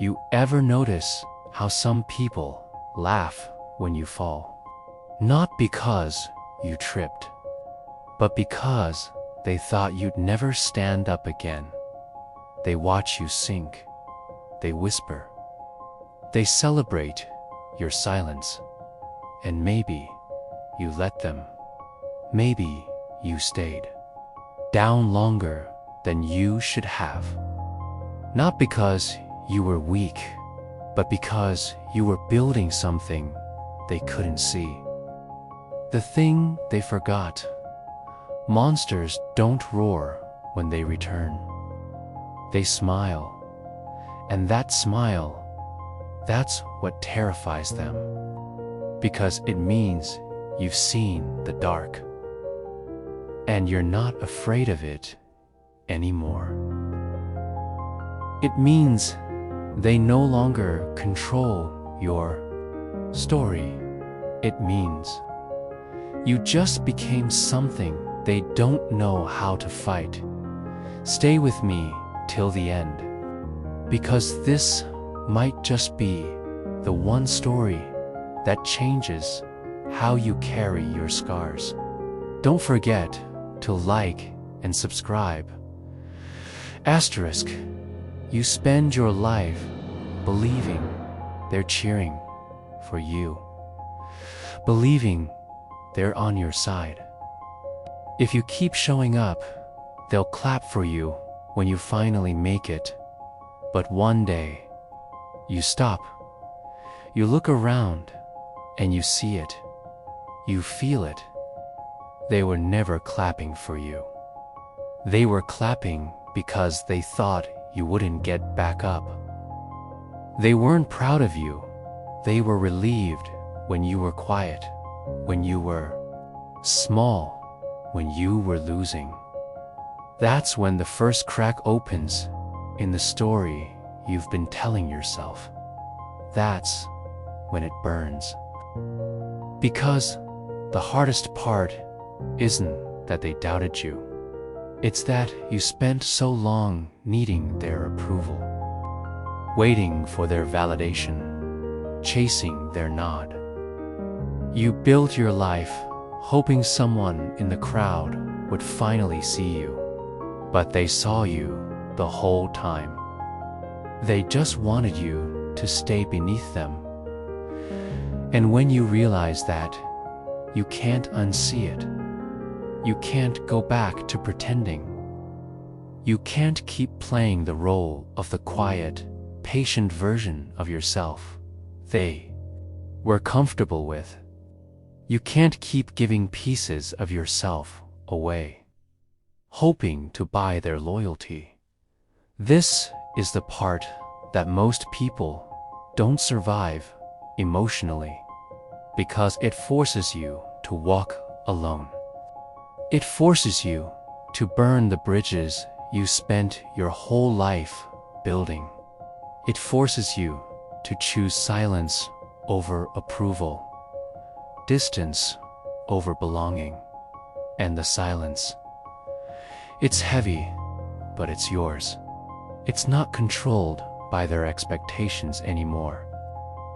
You ever notice how some people laugh when you fall? Not because you tripped, but because they thought you'd never stand up again. They watch you sink. They whisper. They celebrate your silence. And maybe you let them. Maybe you stayed down longer than you should have. Not because you were weak, but because you were building something they couldn't see. The thing they forgot. Monsters don't roar when they return. They smile. And that smile, that's what terrifies them. Because it means you've seen the dark. And you're not afraid of it anymore. It means they no longer control your story. It means you just became something they don't know how to fight. Stay with me till the end, because this might just be the one story that changes how you carry your scars. Don't forget to like and subscribe. Asterisk, you spend your life believing they're cheering for you, believing they're on your side. If you keep showing up, they'll clap for you when you finally make it. But one day, you stop, you look around, and you see it. You feel it. They were never clapping for you. They were clapping because they thought you wouldn't get back up. They weren't proud of you. They were relieved when you were quiet, when you were small, when you were losing. That's when the first crack opens in the story you've been telling yourself. That's when it burns. Because the hardest part isn't that they doubted you. It's that you spent so long needing their approval, waiting for their validation, chasing their nod. You built your life hoping someone in the crowd would finally see you, but they saw you the whole time. They just wanted you to stay beneath them. And when you realize that, you can't unsee it. You can't go back to pretending. You can't keep playing the role of the quiet, patient version of yourself they were comfortable with. You can't keep giving pieces of yourself away, hoping to buy their loyalty. This is the part that most people don't survive emotionally, because it forces you to walk alone. It forces you to burn the bridges you spent your whole life building. It forces you to choose silence over approval, distance over belonging, and the silence. It's heavy, but it's yours. It's not controlled by their expectations anymore.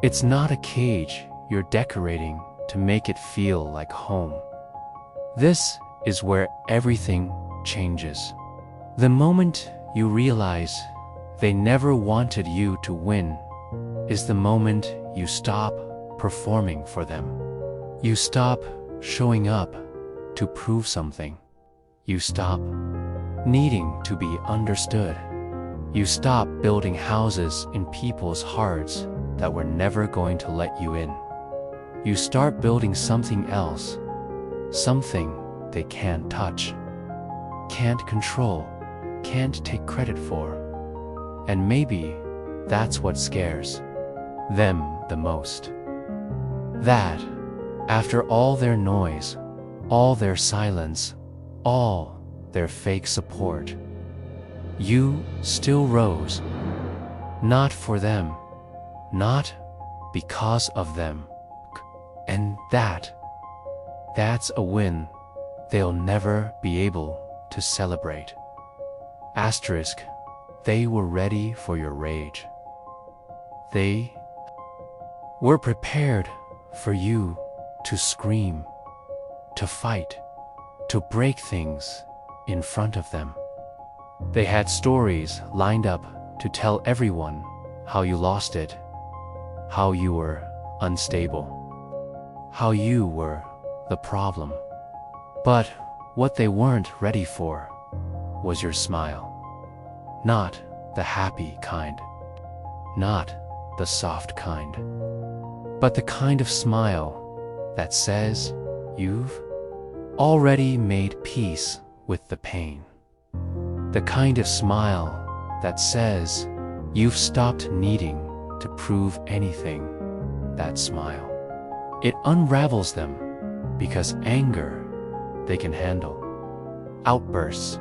It's not a cage you're decorating to make it feel like home. This is where everything changes. The moment you realize they never wanted you to win is the moment you stop performing for them. You stop showing up to prove something. You stop needing to be understood. You stop building houses in people's hearts that were never going to let you in. You start building something else, something they can't touch, can't control, can't take credit for. And maybe that's what scares them the most. That, after all their noise, all their silence, all their fake support, you still rose. Not for them, not because of them. And that's a win they'll never be able to celebrate. Asterisk, they were ready for your rage. They were prepared for you to scream, to fight, to break things in front of them. They had stories lined up to tell everyone how you lost it, how you were unstable, how you were the problem. But what they weren't ready for was your smile. Not the happy kind, not the soft kind, but the kind of smile that says you've already made peace with the pain. The kind of smile that says you've stopped needing to prove anything. That smile, it unravels them, because anger they can handle, outbursts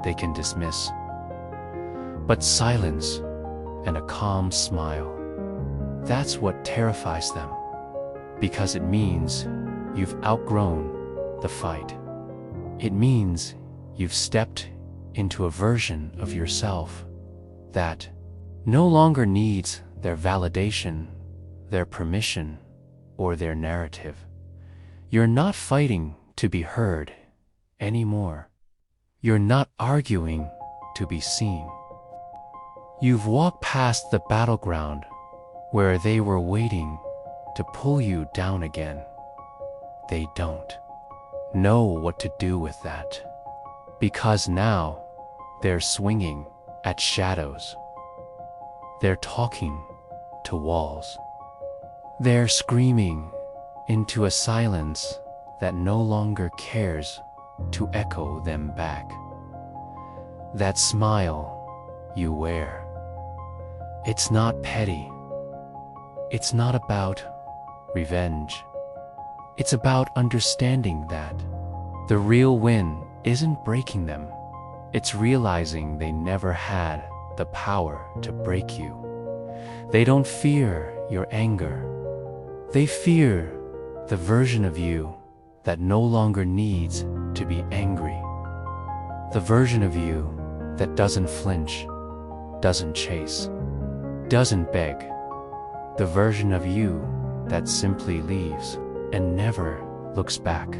they can dismiss. But silence and a calm smile, that's what terrifies them, because it means you've outgrown the fight. It means you've stepped into a version of yourself that no longer needs their validation, their permission, or their narrative. You're not fighting to be heard anymore. You're not arguing to be seen. You've walked past the battleground where they were waiting to pull you down again. They don't know what to do with that, because now they're swinging at shadows. They're talking to walls. They're screaming into a silence that no longer cares to echo them back. That smile you wear, it's not petty. It's not about revenge. It's about understanding that the real win isn't breaking them. It's realizing they never had the power to break you. They don't fear your anger. They fear the version of you that no longer needs to be angry. The version of you that doesn't flinch, doesn't chase, doesn't beg. The version of you that simply leaves and never looks back.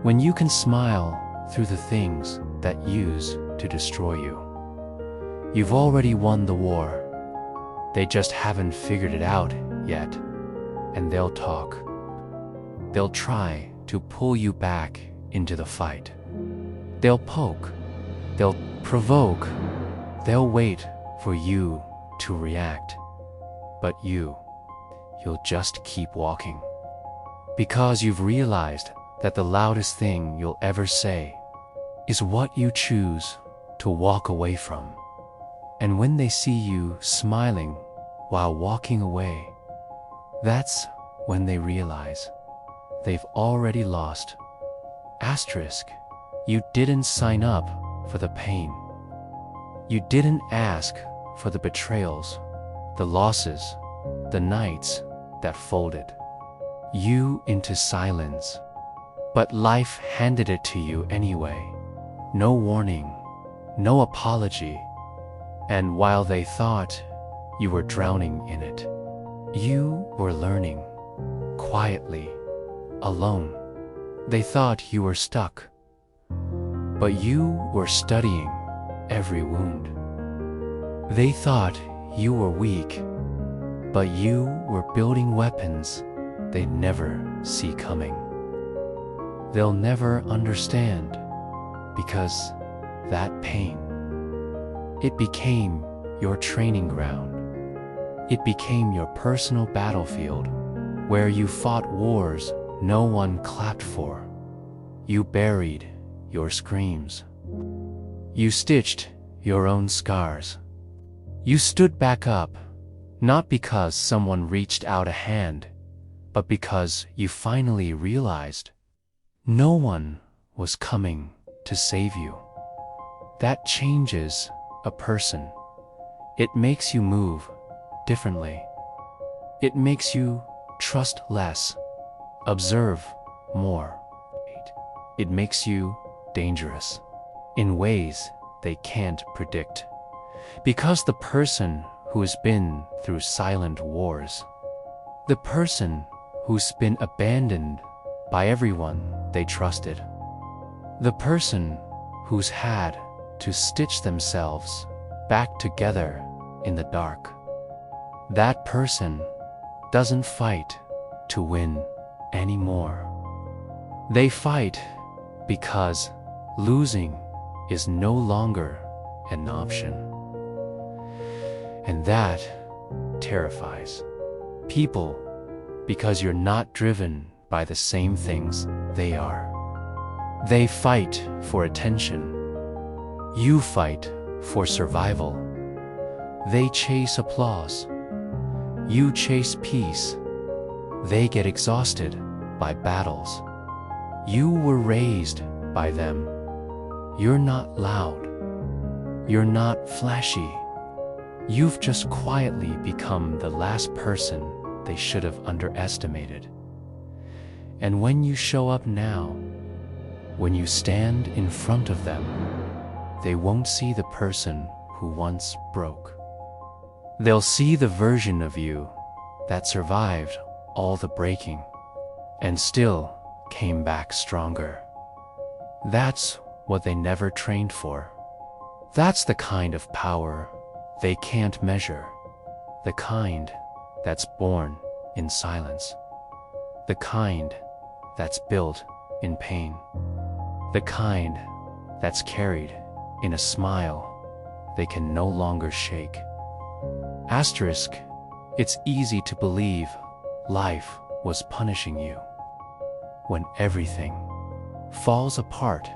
When you can smile through the things that use to destroy you, you've already won the war. They just haven't figured it out yet, and they'll talk. They'll try to pull you back into the fight. They'll poke, they'll provoke, they'll wait for you to react. But you'll just keep walking, because you've realized that the loudest thing you'll ever say is what you choose to walk away from. And when they see you smiling while walking away, that's when they realize they've already lost. Asterisk, you didn't sign up for the pain. You didn't ask for the betrayals, the losses, the nights that folded you into silence. But life handed it to you anyway. No warning, no apology. And while they thought you were drowning in it, you were learning, quietly, alone. They thought you were stuck, but you were studying every wound. They thought you were weak, but you were building weapons they'd never see coming. They'll never understand, because that pain, it became your training ground. It became your personal battlefield, where you fought wars no one clapped for. You buried your screams. You stitched your own scars. You stood back up, not because someone reached out a hand, but because you finally realized no one was coming to save you. That changes a person. It makes you move differently. It makes you trust less, observe more. It makes you dangerous in ways they can't predict. Because the person who has been through silent wars. The person who's been abandoned by everyone they trusted. The person who's had to stitch themselves back together in the dark. That person doesn't fight to win anymore. They fight because losing is no longer an option. And that terrifies people, because you're not driven by the same things they are. They fight for attention. You fight for survival. They chase applause. You chase peace. They get exhausted by battles. You were raised by them. You're not loud. You're not flashy. You've just quietly become the last person they should have underestimated. And when you show up now, when you stand in front of them, they won't see the person who once broke. They'll see the version of you that survived all the breaking and still came back stronger. That's what they never trained for. That's the kind of power they can't measure, the kind that's born in silence, the kind that's built in pain, the kind that's carried in a smile they can no longer shake. Asterisk, it's easy to believe life was punishing you when everything falls apart,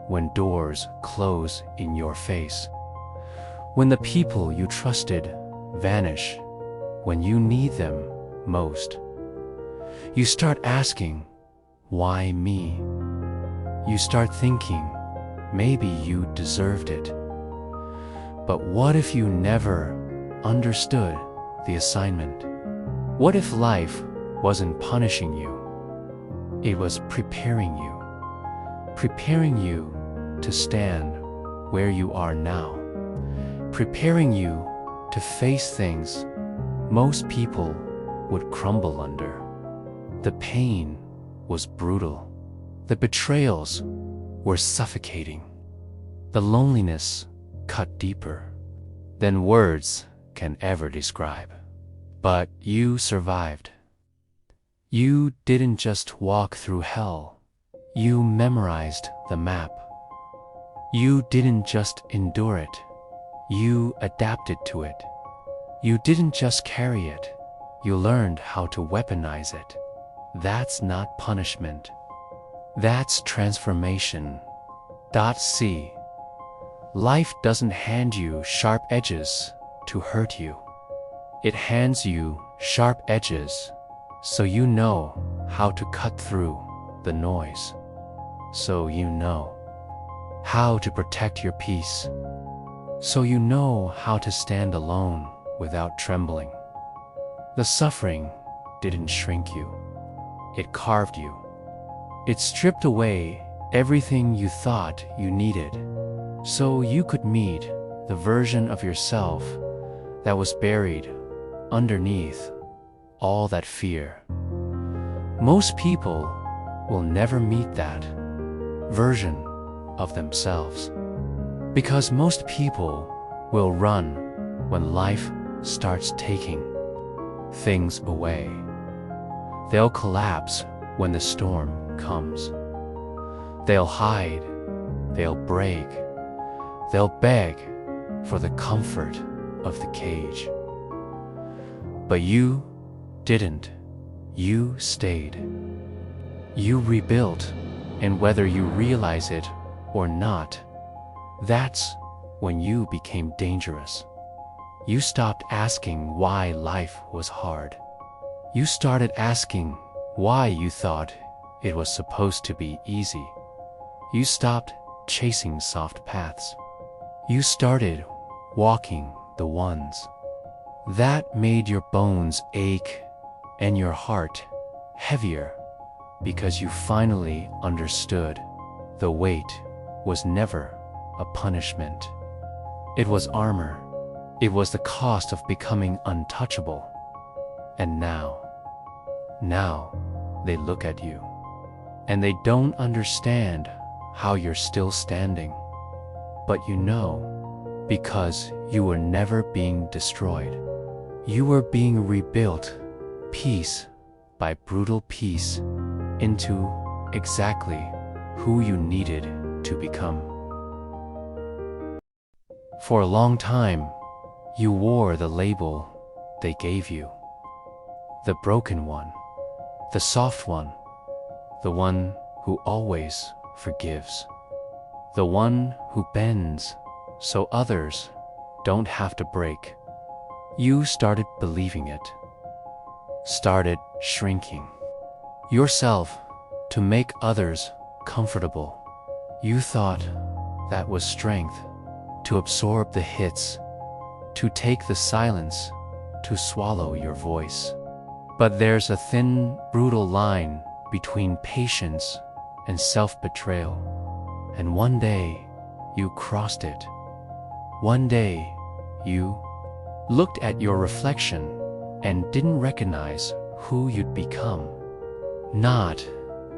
when doors close in your face, when the people you trusted vanish, when you need them most. You start asking, why me? You start thinking, maybe you deserved it. But what if you never understood the assignment? What if life wasn't punishing you? It was preparing you to stand where you are now, preparing you to face things most people would crumble under. The pain was brutal. The betrayals were suffocating. The loneliness cut deeper than words can ever describe. But you survived. You didn't just walk through hell. You memorized the map. You didn't just endure it. You adapted to it. You didn't just carry it. You learned how to weaponize it. That's not punishment. That's transformation. See, life doesn't hand you sharp edges to hurt you. It hands you sharp edges so you know how to cut through the noise. So you know how to protect your peace. So you know how to stand alone without trembling. The suffering didn't shrink you. It carved you. It stripped away everything you thought you needed, so you could meet the version of yourself that was buried underneath all that fear. Most people will never meet that version of themselves, because most people will run when life starts taking things away. They'll collapse when the storm comes. They'll hide, they'll break, they'll beg for the comfort of the cage. But you didn't. You stayed. You rebuilt, and whether you realize it or not, that's when you became dangerous. You stopped asking why life was hard. You started asking why you thought it was supposed to be easy. You stopped chasing soft paths. You started walking the ones that made your bones ache and your heart heavier, because you finally understood the weight was never a punishment. It was armor. It was the cost of becoming untouchable. And now they look at you, and they don't understand how you're still standing. But you know, because you were never being destroyed. You were being rebuilt, piece by brutal piece, into exactly who you needed to become. For a long time, you wore the label they gave you. The broken one, the soft one, the one who always forgives, the one who bends so others don't have to break. You started believing it, started shrinking yourself to make others comfortable. You thought that was strength, to absorb the hits, to take the silence, to swallow your voice. But there's a thin, brutal line between patience and self-betrayal. And one day, you crossed it. One day, you looked at your reflection and didn't recognize who you'd become. Not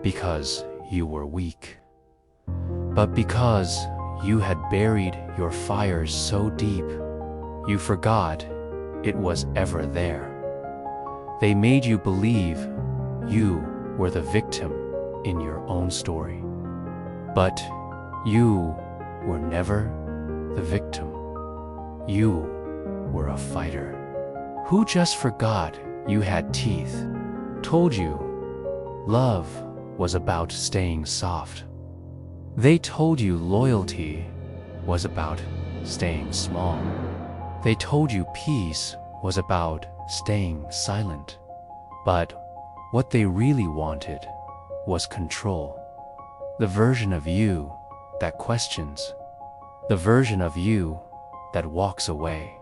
because you were weak, but because you had buried your fires so deep, you forgot it was ever there. They made you believe you were the victim in your own story. But you were never the victim. You were a fighter who just forgot you had teeth, told you love was about staying soft. They told you loyalty was about staying small. They told you peace was about staying silent. But what they really wanted was control. The version of you that questions. The version of you that walks away.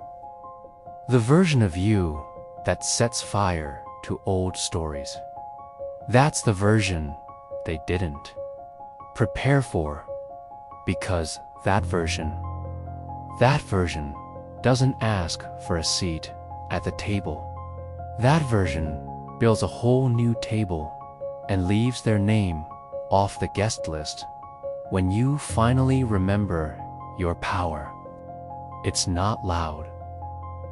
The version of you that sets fire to old stories. That's the version they didn't prepare for, because that version doesn't ask for a seat at the table. That version builds a whole new table and leaves their name off the guest list. When you finally remember your power, it's not loud.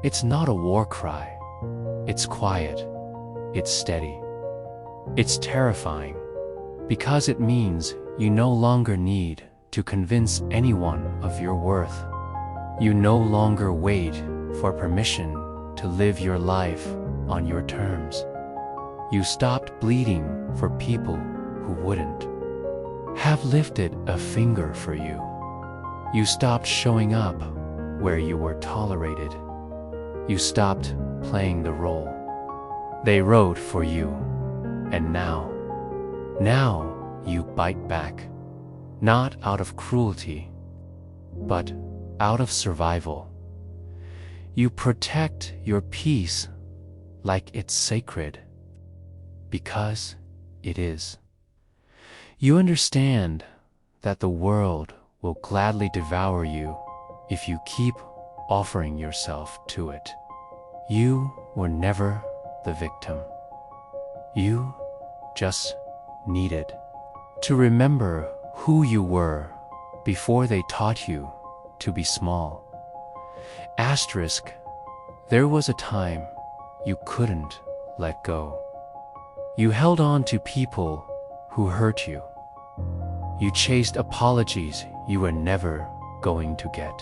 It's not a war cry. It's quiet. It's steady. It's terrifying, because it means you no longer need to convince anyone of your worth. You no longer wait for permission to live your life on your terms. You stopped bleeding for people who wouldn't have lifted a finger for you. You stopped showing up where you were tolerated. You stopped playing the role they wrote for you. And now you bite back, not out of cruelty, but out of survival. You protect your peace like it's sacred, because it is. You understand that the world will gladly devour you if you keep offering yourself to it. You were never the victim. You just needed to remember who you were before they taught you to be small. Asterisk, there was a time you couldn't let go. You held on to people who hurt you. You chased apologies you were never going to get.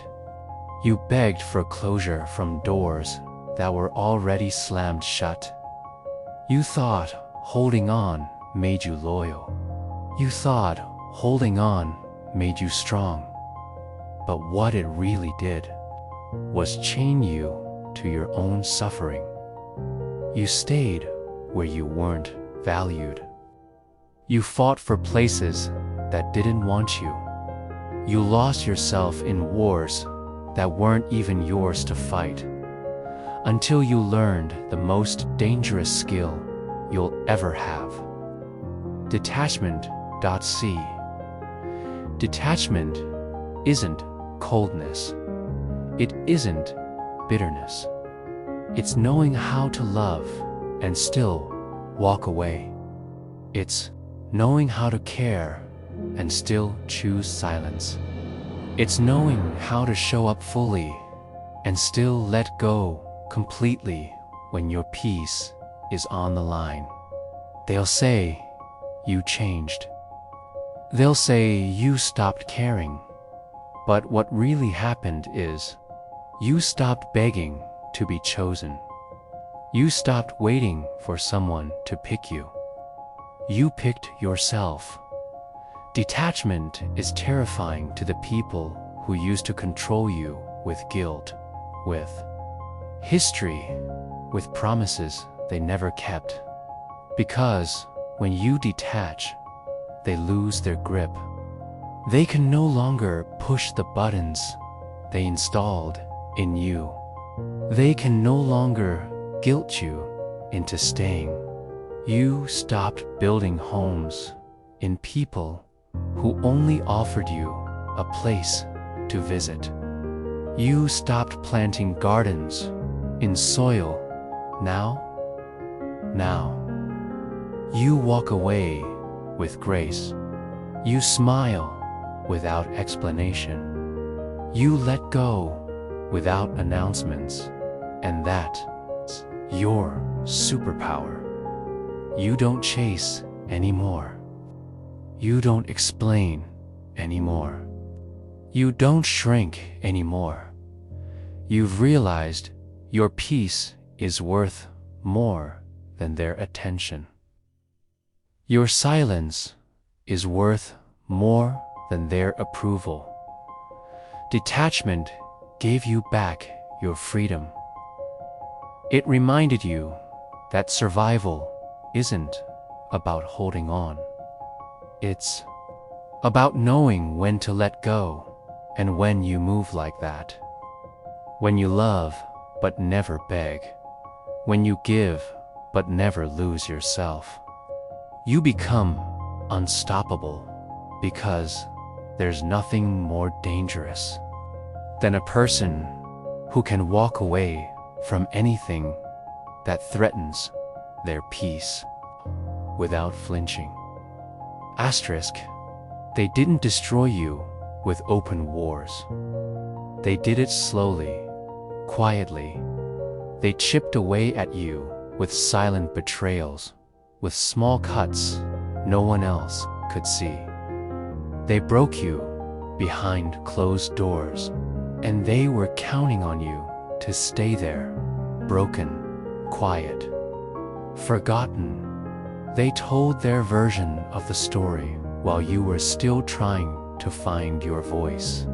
You begged for closure from doors that were already slammed shut. You thought holding on made you loyal. You thought holding on made you strong. But what it really did was chain you to your own suffering. You stayed where you weren't valued. You fought for places that didn't want you. You lost yourself in wars that weren't even yours to fight, until you learned the most dangerous skill you'll ever have. Detachment.c. Detachment isn't coldness. It isn't bitterness. It's knowing how to love and still walk away. It's knowing how to care and still choose silence. It's knowing how to show up fully and still let go completely when your peace is on the line. They'll say you changed. They'll say you stopped caring. But what really happened is you stopped begging to be chosen. You stopped waiting for someone to pick you. You picked yourself. Detachment is terrifying to the people who used to control you with guilt, with history, with promises they never kept. Because when you detach, they lose their grip. They can no longer push the buttons they installed in you. They can no longer guilt you into staying. You stopped building homes in people who only offered you a place to visit. You stopped planting gardens in soil. Now, you walk away with grace. You smile without explanation. You let go without announcements, and that's your superpower. You don't chase anymore. You don't explain anymore. You don't shrink anymore. You've realized your peace is worth more than their attention. Your silence is worth more than their approval. Detachment gave you back your freedom. It reminded you that survival isn't about holding on. It's about knowing when to let go and when you move like that. When you love but never beg. When you give but never lose yourself. You become unstoppable because there's nothing more dangerous than a person who can walk away from anything that threatens their peace without flinching. Asterisk, they didn't destroy you with open wars. They did it slowly, quietly. They chipped away at you with silent betrayals, with small cuts no one else could see. They broke you behind closed doors, and they were counting on you to stay there, broken, quiet, forgotten. They told their version of the story while you were still trying to find your voice.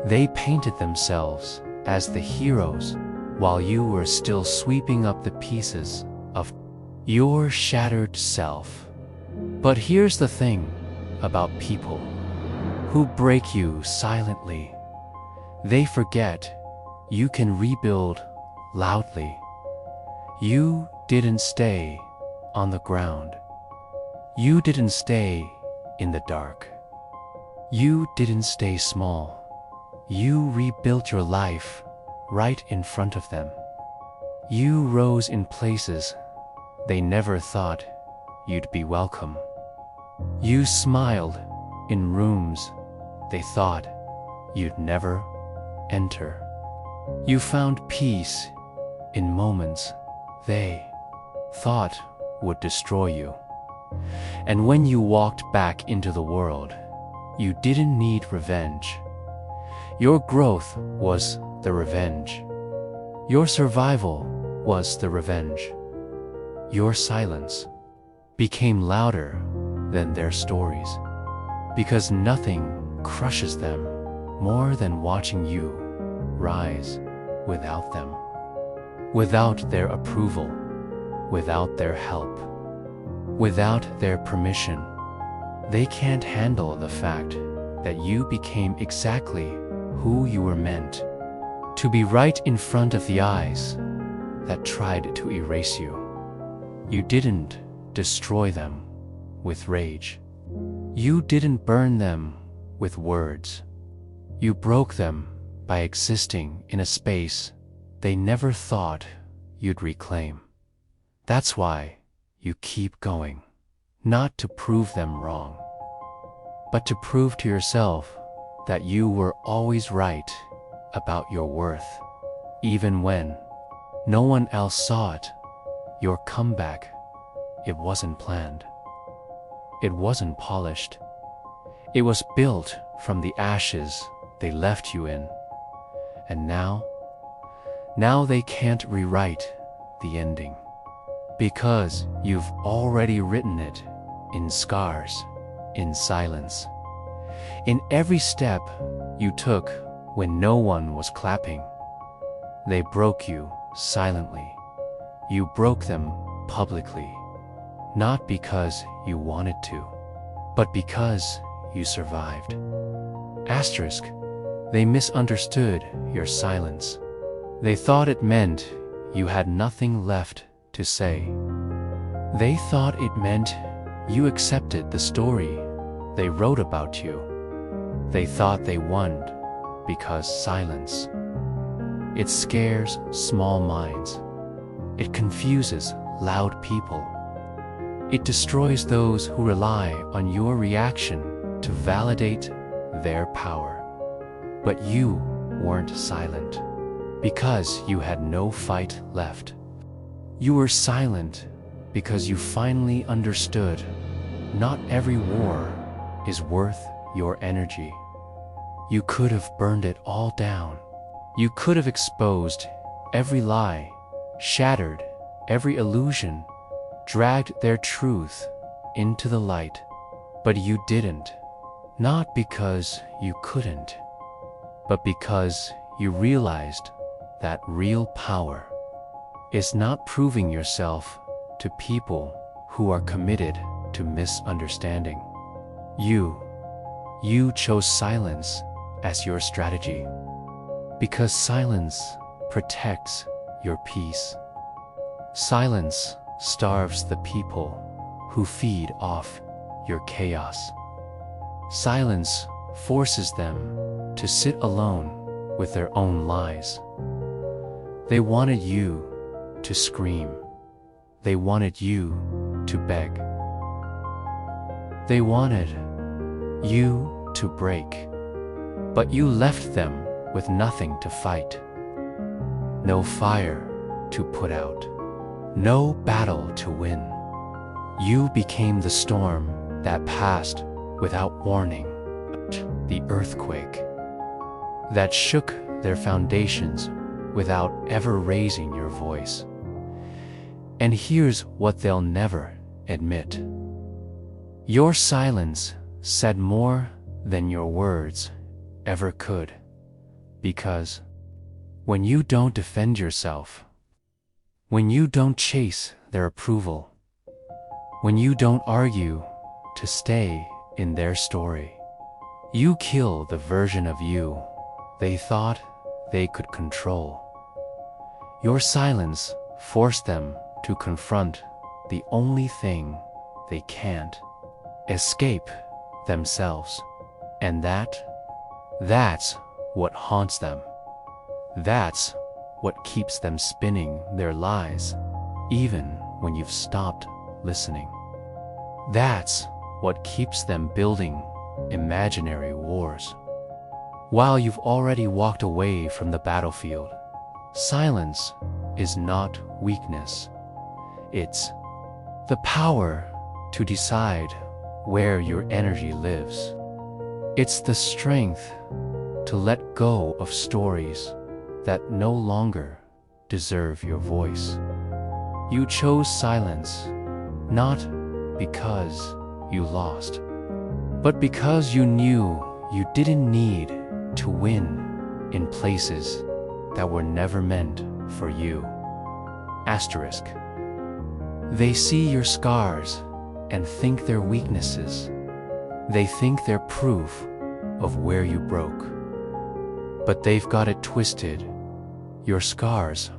They painted themselves as the heroes while you were still sweeping up the pieces of your shattered self. But here's the thing about people who break you silently. They forget you can rebuild loudly. You didn't stay on the ground. You didn't stay in the dark. You didn't stay small. You rebuilt your life right in front of them. You rose in places they never thought you'd be welcome. You smiled in rooms they thought you'd never enter. You found peace in moments they thought would destroy you. And when you walked back into the world, you didn't need revenge. Your growth was the revenge. Your survival was the revenge. Your silence became louder than their stories, because nothing crushes them more than watching you rise without them, without their approval, without their help, without their permission. They can't handle the fact that you became exactly who you were meant to be, right in front of the eyes that tried to erase you. You didn't destroy them with rage. You didn't burn them with words. You broke them by existing in a space they never thought you'd reclaim. That's why you keep going, not to prove them wrong, but to prove to yourself that you were always right about your worth, even when no one else saw it. Your comeback, it wasn't planned. It wasn't polished. It was built from the ashes they left you in. And now they can't rewrite the ending, because you've already written it in scars, in silence. In every step you took when no one was clapping, they broke you silently. You broke them publicly, not because you wanted to, but because you survived. Asterisk, they misunderstood your silence. They thought it meant you had nothing left to say. They thought it meant you accepted the story they wrote about you. They thought they won because silence. It scares small minds. It confuses loud people. It destroys those who rely on your reaction to validate their power. But you weren't silent because you had no fight left. You were silent because you finally understood not every war is worth your energy. You could have burned it all down. You could have exposed every lie, shattered every illusion, dragged their truth into the light. But you didn't, not because you couldn't, but because you realized that real power is not proving yourself to people who are committed to misunderstanding. You chose silence as your strategy, because silence protects your peace. Silence starves the people who feed off your chaos. Silence forces them to sit alone with their own lies. They wanted you to scream. They wanted you to beg. They wanted you to break. But you left them with nothing to fight. No fire to put out. No battle to win. You became the storm that passed without warning. The earthquake that shook their foundations without ever raising your voice. And here's what they'll never admit. Your silence said more than your words ever could. Because when you don't defend yourself, when you don't chase their approval, when you don't argue to stay in their story, you kill the version of you they thought they could control. Your silence forced them to confront the only thing they can't: escape themselves. And that's what haunts them. That's what keeps them spinning their lies, even when you've stopped listening. That's what keeps them building imaginary wars, while you've already walked away from the battlefield. Silence is not weakness. It's the power to decide where your energy lives. It's the strength to let go of stories that no longer deserve your voice. You chose silence not because you lost, but because you knew you didn't need to win in places that were never meant for you. Asterisk. They see your scars and think they're weaknesses. They think they're proof of where you broke. But they've got it twisted. Your scars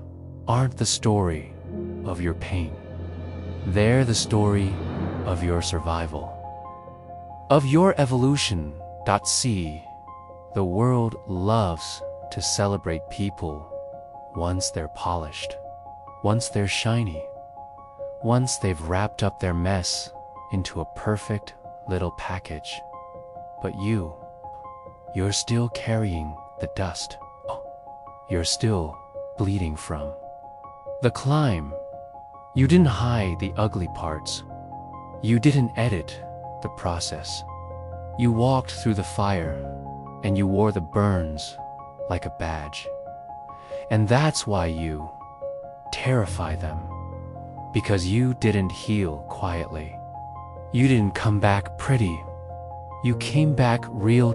aren't the story of your pain. They're the story of your survival, of your evolution. See, the world loves to celebrate people once they're polished, once they're shiny, once they've wrapped up their mess into a perfect little package. But you're still carrying the dust. You're still bleeding from the climb. You didn't hide the ugly parts. You didn't edit the process. You walked through the fire, and you wore the burns like a badge. And that's why you terrify them, because you didn't heal quietly. You didn't come back pretty. You came back real.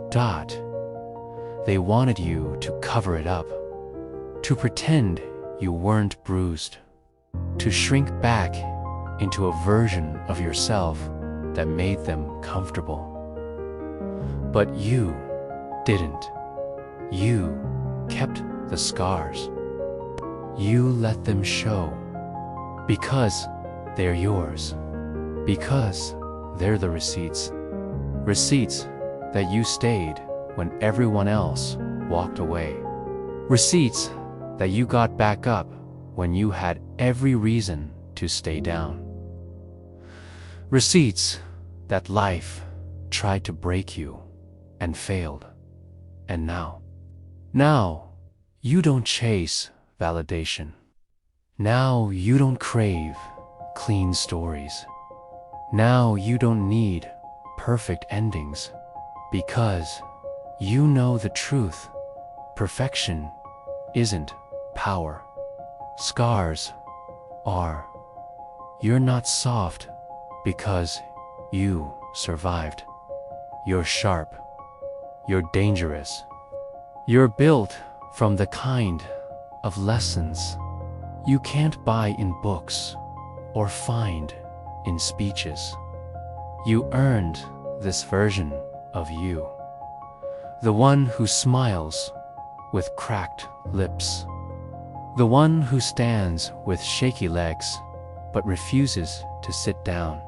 They wanted you to cover it up, to pretend you weren't bruised, to shrink back into a version of yourself that made them comfortable. But you didn't. You kept the scars. You let them show, because they're yours, because they're the receipts. Receipts that you stayed when everyone else walked away. Receipts that you got back up when you had every reason to stay down. Receipts that life tried to break you and failed. And now you don't chase validation. Now you don't crave clean stories. Now you don't need perfect endings, because you know the truth. Perfection isn't power. Scars are. You're not soft because you survived. You're sharp. You're dangerous. You're built from the kind of lessons you can't buy in books or find in speeches. You earned this version of you, the one who smiles with cracked lips, the one who stands with shaky legs but refuses to sit down,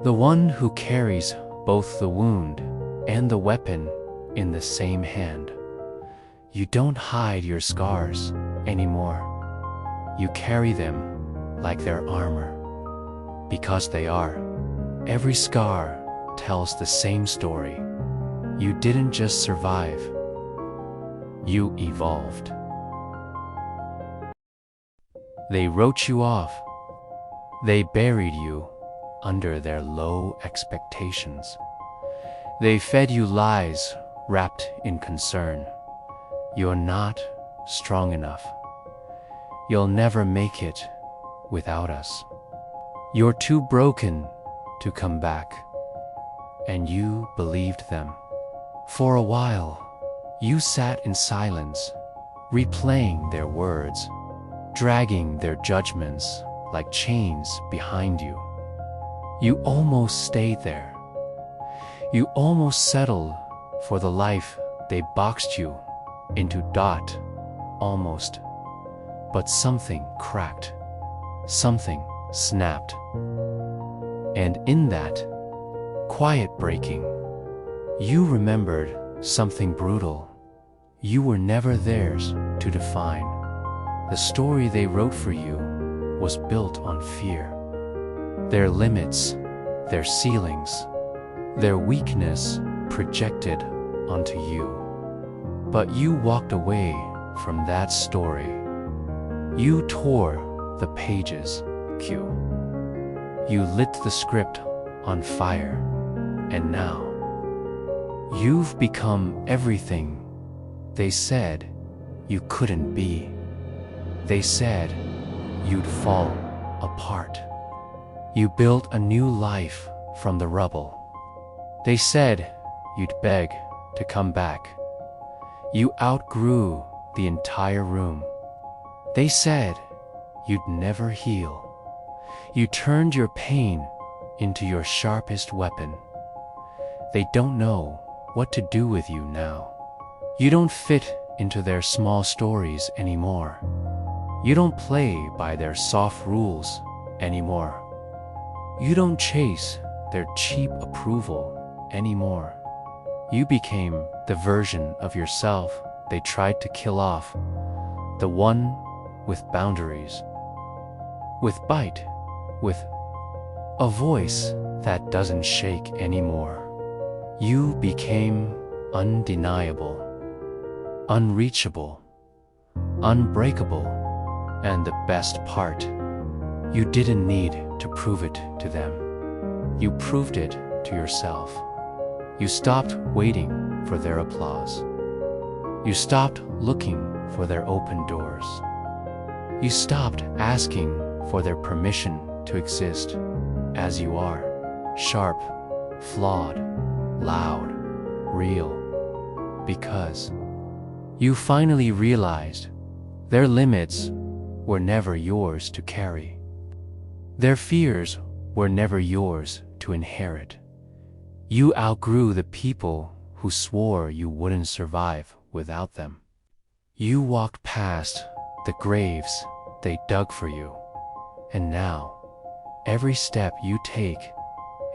the one who carries both the wound and the weapon in the same hand. You don't hide your scars anymore. You carry them like they're armor, because they are. Every scar tells the same story. You didn't just survive, you evolved. They wrote you off. They buried you under their low expectations. They fed you lies wrapped in concern. You're not strong enough. You'll never make it without us. You're too broken to come back. And you believed them. For a while, you sat in silence, replaying their words, dragging their judgments like chains behind you. You almost stayed there. You almost settled for the life they boxed you into. Almost. But something cracked. Something snapped. And in that quiet breaking, you remembered something brutal. You were never theirs to define. The story they wrote for you was built on fear. Their limits, their ceilings, their weakness projected onto you. But you walked away from that story. You tore the pages. You lit the script on fire. And now, you've become everything they said you couldn't be. They said you'd fall apart. You built a new life from the rubble. They said you'd beg to come back. You outgrew the entire room. They said you'd never heal. You turned your pain into your sharpest weapon. They don't know what to do with you now. You don't fit into their small stories anymore. You don't play by their soft rules anymore. You don't chase their cheap approval anymore. You became the version of yourself they tried to kill off, The one with boundaries, with bite, with a voice that doesn't shake anymore. You became undeniable, unreachable, unbreakable, and the best part, you didn't need to prove it to them. You proved it to yourself. You stopped waiting for their applause. You stopped looking for their open doors. You stopped asking for their permission to exist as you are, sharp, flawed, loud, real, because you finally realized their limits were never yours to carry. Their fears were never yours to inherit. You outgrew the people who swore you wouldn't survive without them. You walked past the graves they dug for you, and now every step you take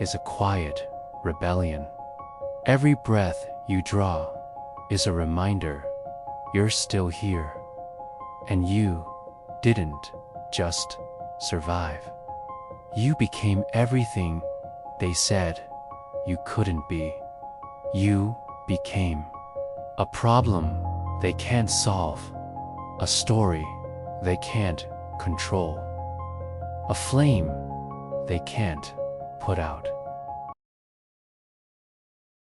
is a quiet rebellion. Every breath you draw is a reminder you're still here, and you didn't just survive. You became everything they said you couldn't be. You became a problem they can't solve, a story they can't control, a flame they can't put out.